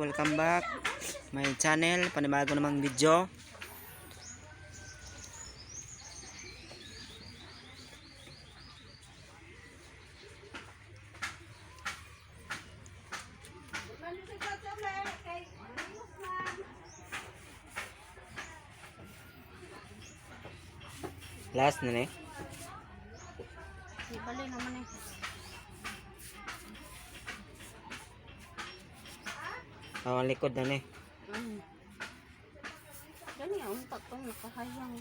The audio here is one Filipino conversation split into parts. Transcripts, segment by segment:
welcome back my channel, panibago namang video. Last na ni. Ibalik naman eh. Ang likod na ni. Gani ang untak tong nakahayang.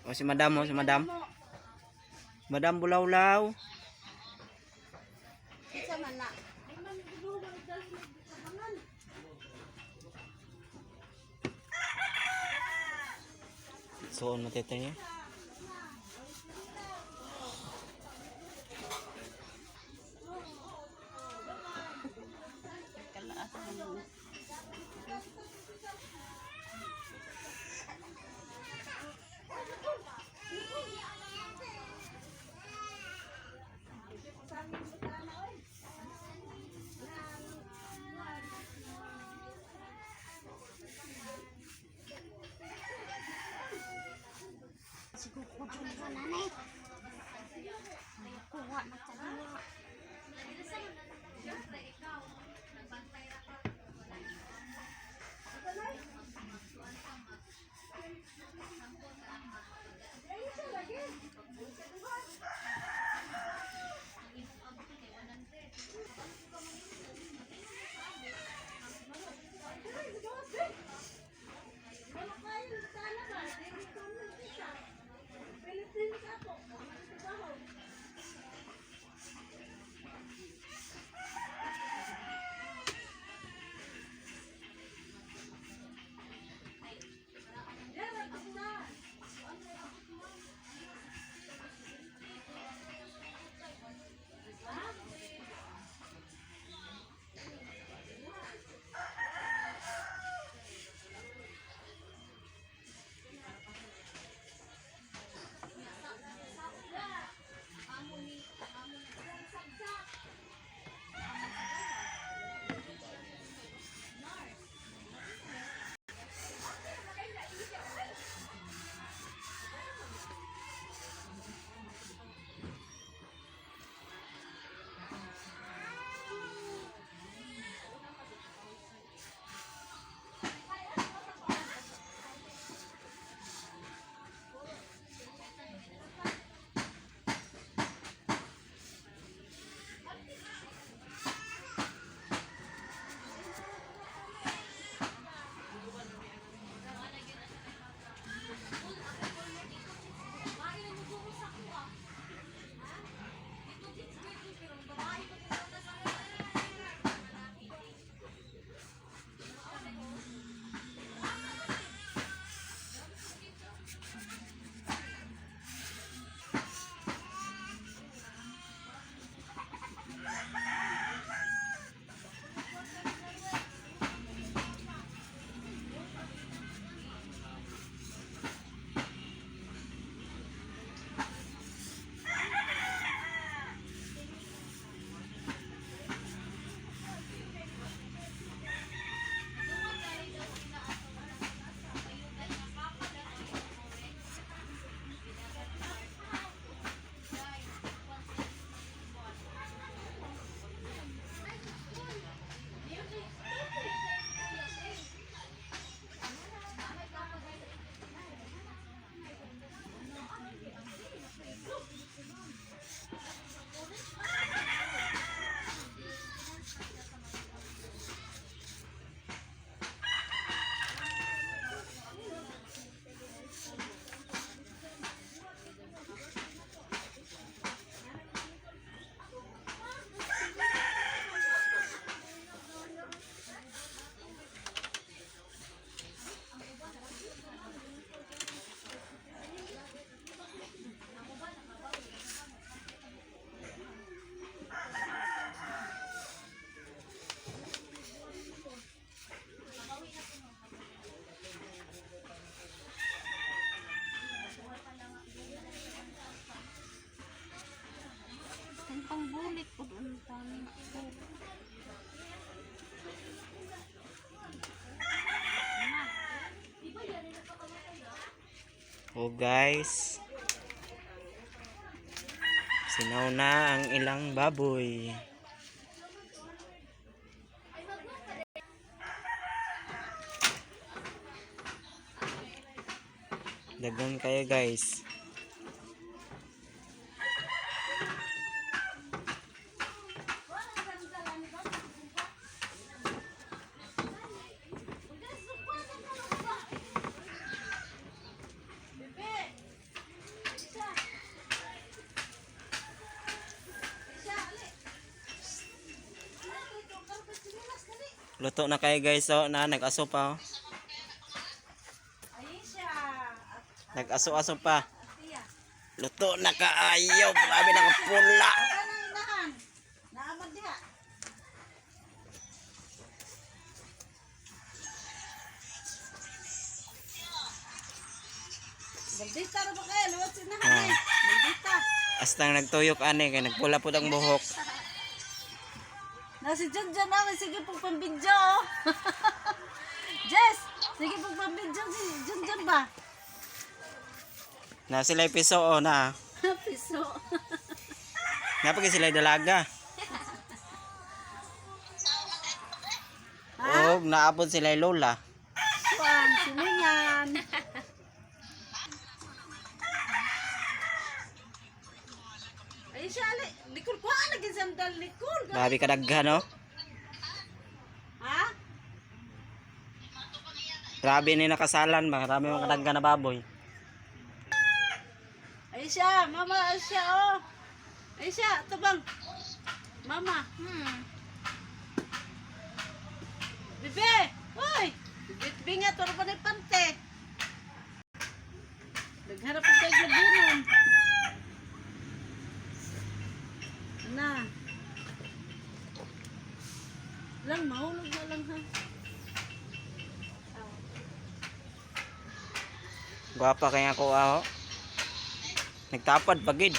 O si madam, si madam. Madam Bulawlaw. Isa man na. Suon matete niya. Kalaas naman. Siguro ko po nanay. Kuha na tayo. Oh guys, sinaw na ang ilang baboy. Dagan kayo guys. Luto na kayo guys, oh, na nag-aso pa, oh. Nag-aso-aso pa. Luto na kaayo, grabe na kapula. Maldita na ba kayo? Luwat sinahan Ah. eh. Maldita. Astang nagtuyok ani kay nagpula pud ang buhok. Na si John John namin, sige pong pambidyo. Jess, sige pong pambidyo si John John ba? Na sila piso, oh, na. Piso. Napagi sila dalaga. Ha? Og naabot sila lola. Kuan, silingan. Ay siya, ali. Likul ko, lagi sandal likul. Grabe kadaghan, no? Ha? Grabe ni nakasalan, marami mga kadaghan na baboy. Ay siya, mama, ay siya, oh. Ay siya, tabang. Mama, Bebe, hoy. Bebe nga, turo pa na yung pante. Nagharap ang kayo labunon. Na. Lang, mahulog na lang ha. Gwapa kaya ako, oh. Nagtapad pagid.